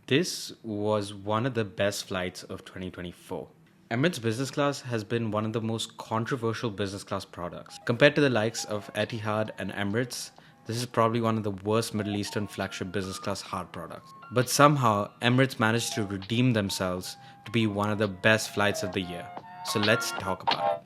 This was one of the best flights of 2024. Emirates Business Class has been one of the most controversial business class products. Compared to the likes of Etihad and Emirates, this is probably one of the worst Middle Eastern flagship business class hard products. But somehow, Emirates managed to redeem themselves to be one of the best flights of the year. So let's talk about it.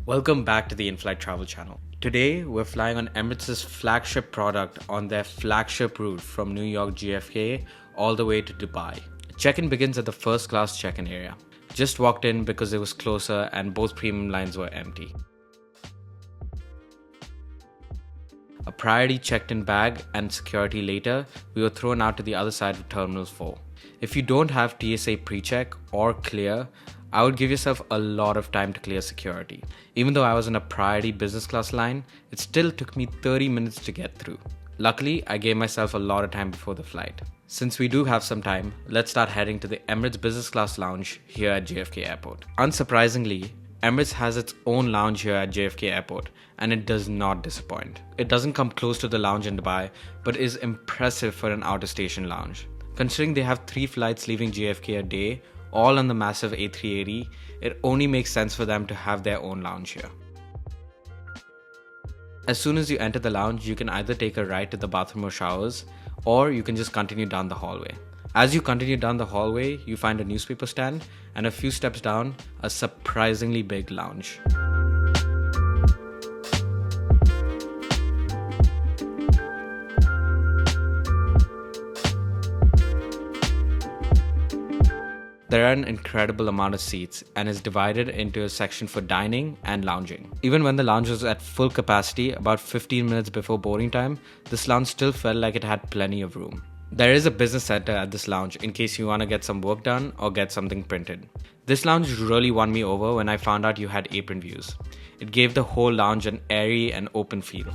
Welcome back to the In-Flight Travel channel. Today, we're flying on Emirates' flagship product on their flagship route from New York JFK all the way to Dubai. Check-in begins at the first class check-in area. Just walked in because it was closer and both premium lines were empty. A priority checked-in bag and security later, we were thrown out to the other side of Terminal 4. If you don't have TSA pre-check or clear, I would give yourself a lot of time to clear security. Even though I was in a priority business class line, it still took me 30 minutes to get through. Luckily, I gave myself a lot of time before the flight. Since we do have some time, let's start heading to the Emirates Business Class Lounge here at JFK Airport. Unsurprisingly, Emirates has its own lounge here at JFK Airport, and it does not disappoint. It doesn't come close to the lounge in Dubai, but is impressive for an out-of-station lounge. Considering they have 3 flights leaving JFK a day, all on the massive A380, it only makes sense for them to have their own lounge here. As soon as you enter the lounge, you can either take a ride to the bathroom or showers, or you can just continue down the hallway. As you continue down the hallway, you find a newspaper stand, and a few steps down, a surprisingly big lounge. There are an incredible amount of seats and is divided into a section for dining and lounging. Even when the lounge was at full capacity, about 15 minutes before boarding time, this lounge still felt like it had plenty of room. There is a business center at this lounge in case you want to get some work done or get something printed. This lounge really won me over when I found out you had apron views. It gave the whole lounge an airy and open feel.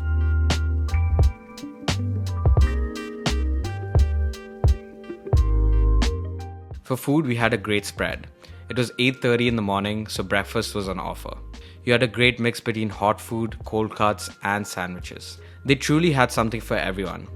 For food, we had a great spread. It was 8:30 in the morning, so breakfast was on offer. You had a great mix between hot food, cold cuts, and sandwiches. They truly had something for everyone.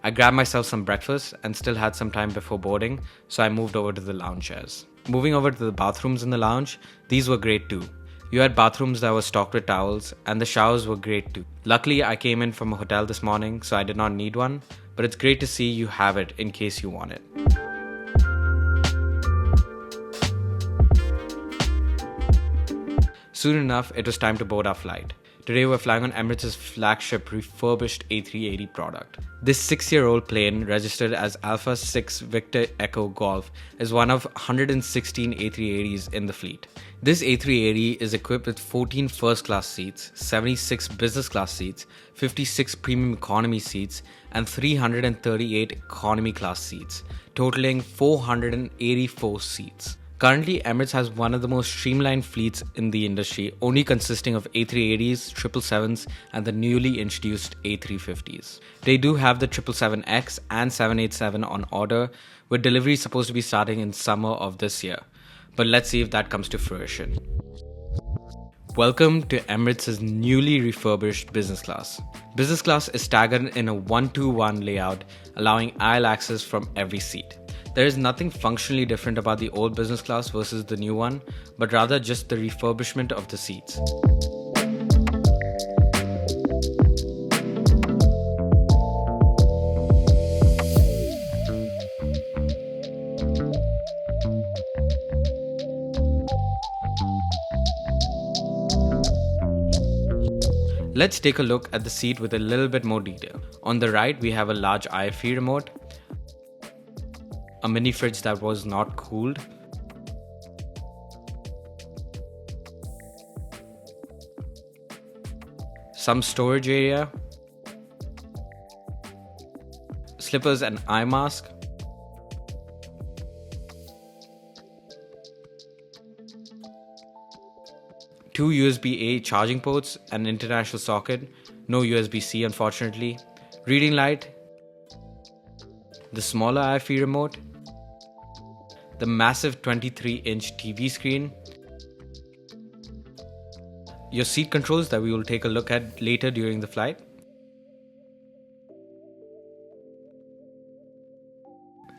I grabbed myself some breakfast and still had some time before boarding, so I moved over to the lounge chairs. Moving over to the bathrooms in the lounge, these were great too. You had bathrooms that were stocked with towels, and the showers were great too. Luckily, I came in from a hotel this morning, so I did not need one, but it's great to see you have it in case you want it. Soon enough, it was time to board our flight. Today we're flying on Emirates' flagship refurbished A380 product. This 6-year-old plane, registered as Alpha 6 Victor Echo Golf, is one of 116 A380s in the fleet. This A380 is equipped with 14 first class seats, 76 business class seats, 56 premium economy seats, and 338 economy class seats, totaling 484 seats. Currently, Emirates has one of the most streamlined fleets in the industry, only consisting of A380s, 777s, and the newly introduced A350s. They do have the 777X and 787 on order, with delivery supposed to be starting in summer of this year. But let's see if that comes to fruition. Welcome to Emirates' newly refurbished business class. Business class is staggered in a 1-2-1 layout, allowing aisle access from every seat. There is nothing functionally different about the old business class versus the new one, but rather just the refurbishment of the seats. Let's take a look at the seat with a little bit more detail. On the right, we have a large IFE remote, a mini fridge that was not cooled, some storage area, slippers and eye mask, 2 USB-A charging ports, an international socket, no USB-C unfortunately, reading light, the smaller IFE remote, the massive 23-inch TV screen, your seat controls that we will take a look at later during the flight,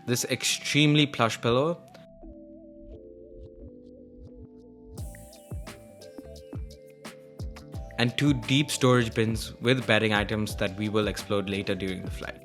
this extremely plush pillow, and 2 deep storage bins with bedding items that we will explore later during the flight.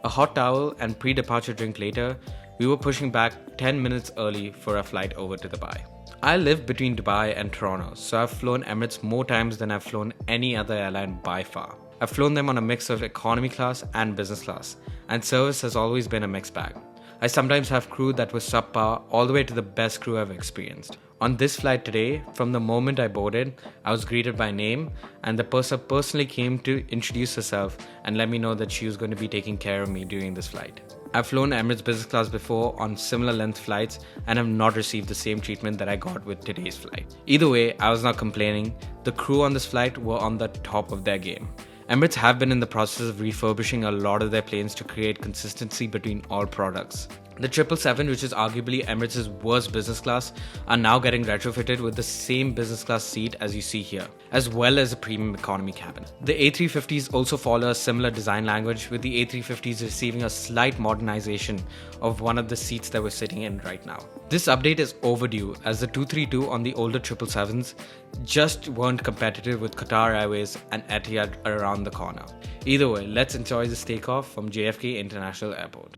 A hot towel and pre-departure drink later, we were pushing back 10 minutes early for our flight over to Dubai. I live between Dubai and Toronto, so I've flown Emirates more times than I've flown any other airline by far. I've flown them on a mix of economy class and business class, and service has always been a mixed bag. I sometimes have crew that was subpar all the way to the best crew I've experienced. On this flight today, from the moment I boarded, I was greeted by name, and the purser personally came to introduce herself and let me know that she was going to be taking care of me during this flight. I've flown Emirates business class before on similar length flights and have not received the same treatment that I got with today's flight. Either way, I was not complaining. The crew on this flight were on the top of their game. Emirates have been in the process of refurbishing a lot of their planes to create consistency between all products. The 777, which is arguably Emirates' worst business class, are now getting retrofitted with the same business class seat as you see here, as well as a premium economy cabin. The A350s also follow a similar design language, with the A350s receiving a slight modernization of one of the seats that we're sitting in right now. This update is overdue, as the 232 on the older 777s just weren't competitive with Qatar Airways and Etihad around the corner. Either way, let's enjoy this takeoff from JFK International Airport.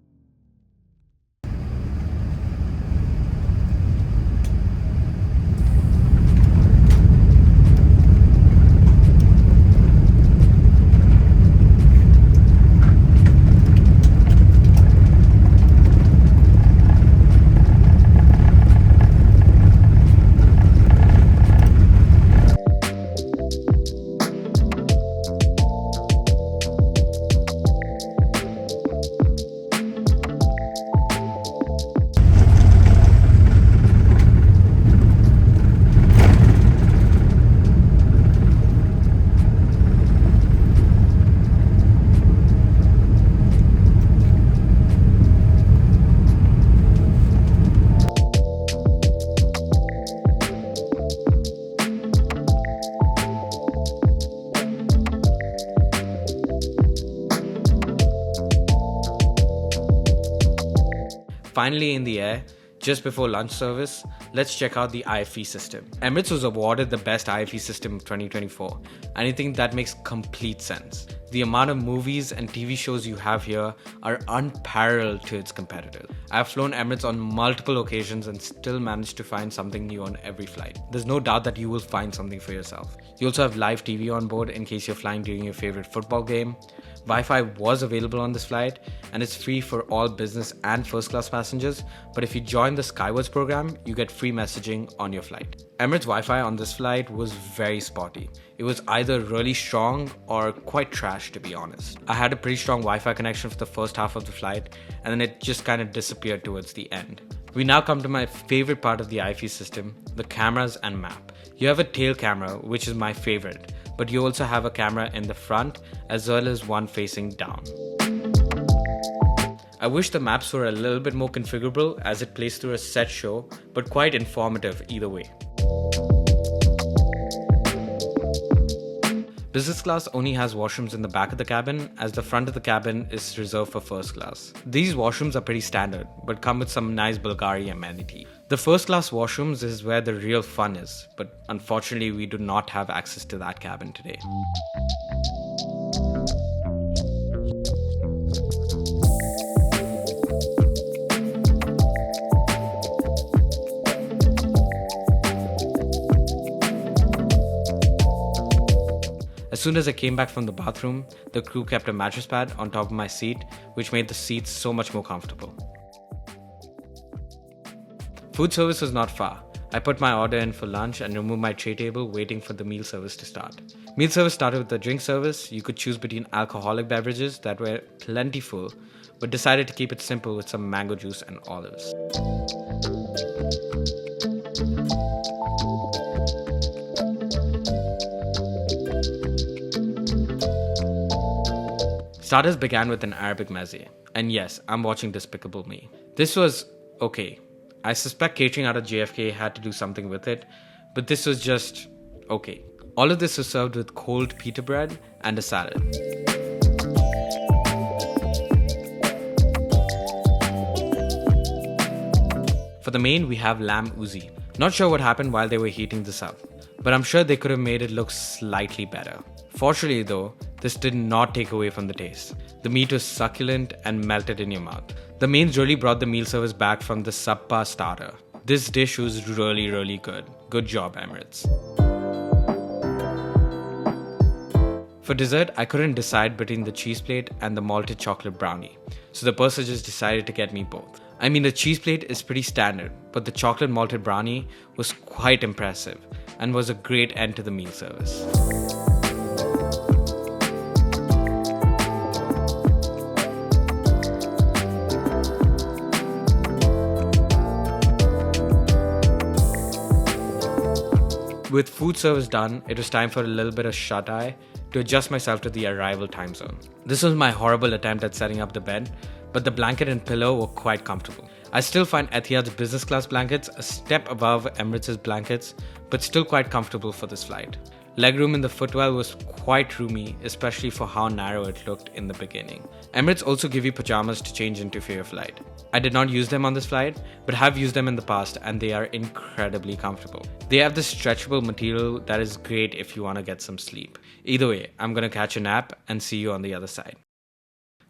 Finally in the air, just before lunch service, let's check out the IFE system. Emirates was awarded the best IFE system of 2024, and I think that makes complete sense. The amount of movies and TV shows you have here are unparalleled to its competitors. I've flown Emirates on multiple occasions and still managed to find something new on every flight. There's no doubt that you will find something for yourself. You also have live TV on board in case you're flying during your favorite football game. Wi-Fi was available on this flight, and it's free for all business and first class passengers, but if you join the Skywards program, you get free messaging on your flight. Emirates Wi-Fi on this flight was very spotty. It was either really strong or quite trash, to be honest. I had a pretty strong Wi-Fi connection for the first half of the flight, and then it just kind of disappeared towards the end. We now come to my favorite part of the IFE system, the cameras and map. You have a tail camera, which is my favorite, but you also have a camera in the front as well as one facing down. I wish the maps were a little bit more configurable as it plays through a set show, but quite informative either way. Business class only has washrooms in the back of the cabin, as the front of the cabin is reserved for first class. These washrooms are pretty standard, but come with some nice Bulgari amenity. The first class washrooms is where the real fun is, but unfortunately we do not have access to that cabin today. As soon as I came back from the bathroom, the crew kept a mattress pad on top of my seat, which made the seats so much more comfortable. Food service was not far. I put my order in for lunch and removed my tray table, waiting for the meal service to start. Meal service started with the drink service. You could choose between alcoholic beverages that were plentiful, but decided to keep it simple with some mango juice and olives. Starters began with an Arabic meze. And yes, I'm watching Despicable Me. This was okay. I suspect catering out of JFK had to do something with it, but this was just okay. All of this was served with cold pita bread and a salad. For the main, we have lamb uzi. Not sure what happened while they were heating this up, but I'm sure they could have made it look slightly better. Fortunately though, this did not take away from the taste. The meat was succulent and melted in your mouth. The mains really brought the meal service back from the subpar starter. This dish was really good. Good job, Emirates. For dessert, I couldn't decide between the cheese plate and the malted chocolate brownie, so the purser just decided to get me both. I mean, the cheese plate is pretty standard, but the chocolate malted brownie was quite impressive and was a great end to the meal service. With food service done, it was time for a little bit of shut-eye to adjust myself to the arrival time zone. This was my horrible attempt at setting up the bed, but the blanket and pillow were quite comfortable. I still find Etihad's business class blankets a step above Emirates' blankets, but still quite comfortable for this flight. Legroom in the footwell was quite roomy, especially for how narrow it looked in the beginning. Emirates also give you pajamas to change into for your flight. I did not use them on this flight, but have used them in the past and they are incredibly comfortable. They have this stretchable material that is great if you want to get some sleep. Either way, I'm gonna catch a nap and see you on the other side.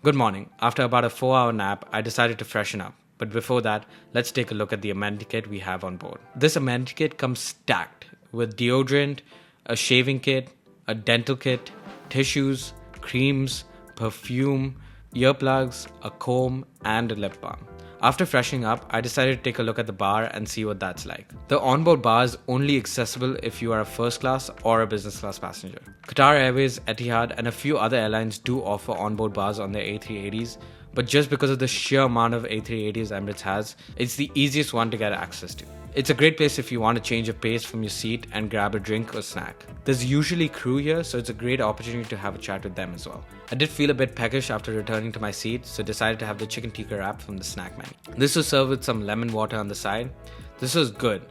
Good morning. After about a 4-hour nap, I decided to freshen up. But before that, let's take a look at the amenity kit we have on board. This amenity kit comes stacked with deodorant, a shaving kit, a dental kit, tissues, creams, perfume, earplugs, a comb, and a lip balm. After freshening up, I decided to take a look at the bar and see what that's like. The onboard bar is only accessible if you are a first class or a business class passenger. Qatar Airways, Etihad, and a few other airlines do offer onboard bars on their A380s, but just because of the sheer amount of A380s Emirates has, it's the easiest one to get access to. It's a great place if you want to change of pace from your seat and grab a drink or snack. There's usually crew here, so it's a great opportunity to have a chat with them as well. I did feel a bit peckish after returning to my seat, so decided to have the chicken tikka wrap from the snack menu. This was served with some lemon water on the side. This was good.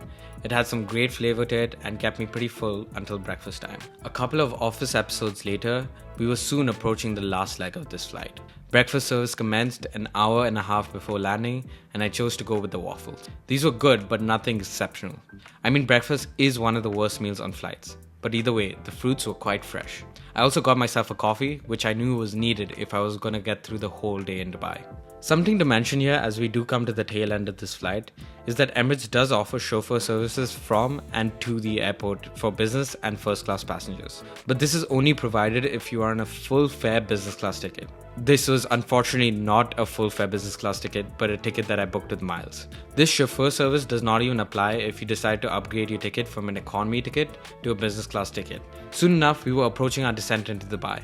It had some great flavor to it and kept me pretty full until breakfast time. A couple of office episodes later, we were soon approaching the last leg of this flight. Breakfast service commenced an hour and a half before landing, and I chose to go with the waffles. These were good, but nothing exceptional. I mean, breakfast is one of the worst meals on flights, but either way, the fruits were quite fresh. I also got myself a coffee, which I knew was needed if I was gonna get through the whole day in Dubai. Something to mention here as we do come to the tail end of this flight is that Emirates does offer chauffeur services from and to the airport for business and first class passengers. But this is only provided if you are on a full fare business class ticket. This was unfortunately not a full fare business class ticket, but a ticket that I booked with miles. This chauffeur service does not even apply if you decide to upgrade your ticket from an economy ticket to a business class ticket. Soon enough, we were approaching our descent into Dubai,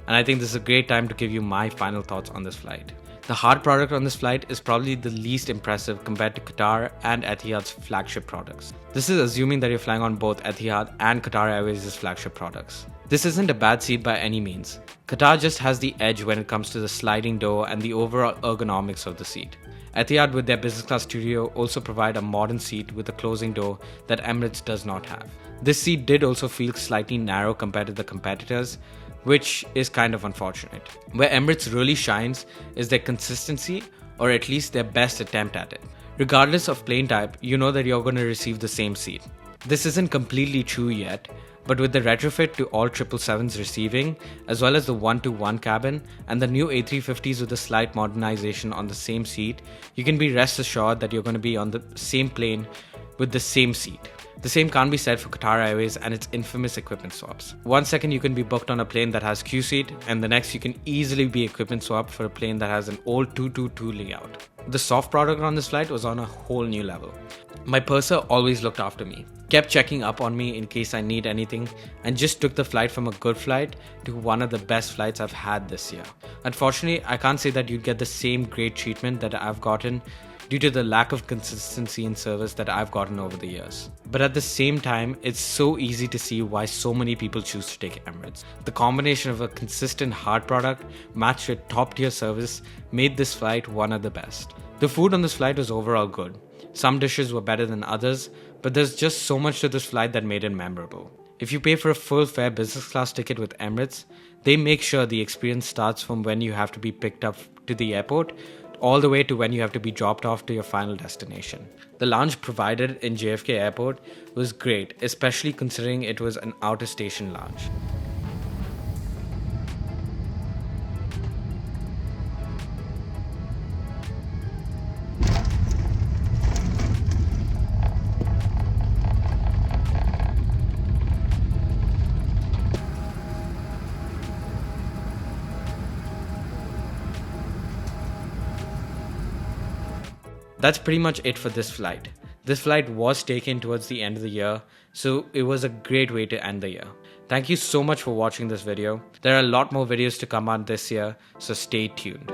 and I think this is a great time to give you my final thoughts on this flight. The hard product on this flight is probably the least impressive compared to Qatar and Etihad's flagship products. This is assuming that you're flying on both Etihad and Qatar Airways' flagship products. This isn't a bad seat by any means. Qatar just has the edge when it comes to the sliding door and the overall ergonomics of the seat. Etihad with their business class studio also provide a modern seat with a closing door that Emirates does not have. This seat did also feel slightly narrow compared to the competitors, which is kind of unfortunate. Where Emirates really shines is their consistency, or at least their best attempt at it. Regardless of plane type, you know that you're going to receive the same seat. This isn't completely true yet, but with the retrofit to all 777s receiving, as well as the 1-to-1 cabin and the new A350s with a slight modernization on the same seat, you can be rest assured that you're going to be on the same plane with the same seat. The same can't be said for Qatar Airways and its infamous equipment swaps. One second you can be booked on a plane that has Q seat, and the next you can easily be equipment swapped for a plane that has an old 222 layout. The soft product on this flight was on a whole new level. My purser always looked after me. kept checking up on me in case I need anything, and just took the flight from a good flight to one of the best flights I've had this year. Unfortunately, I can't say that you'd get the same great treatment that I've gotten due to the lack of consistency in service that I've gotten over the years. But at the same time, it's so easy to see why so many people choose to take Emirates. The combination of a consistent hard product matched with top tier service made this flight one of the best. The food on this flight was overall good. Some dishes were better than others, but there's just so much to this flight that made it memorable. If you pay for a full fare business class ticket with Emirates, they make sure the experience starts from when you have to be picked up to the airport all the way to when you have to be dropped off to your final destination. The lounge provided in JFK Airport was great, especially considering it was an outer station lounge. That's pretty much it for this flight. This flight was taken towards the end of the year, so it was a great way to end the year. Thank you so much for watching this video. There are a lot more videos to come out this year, so stay tuned.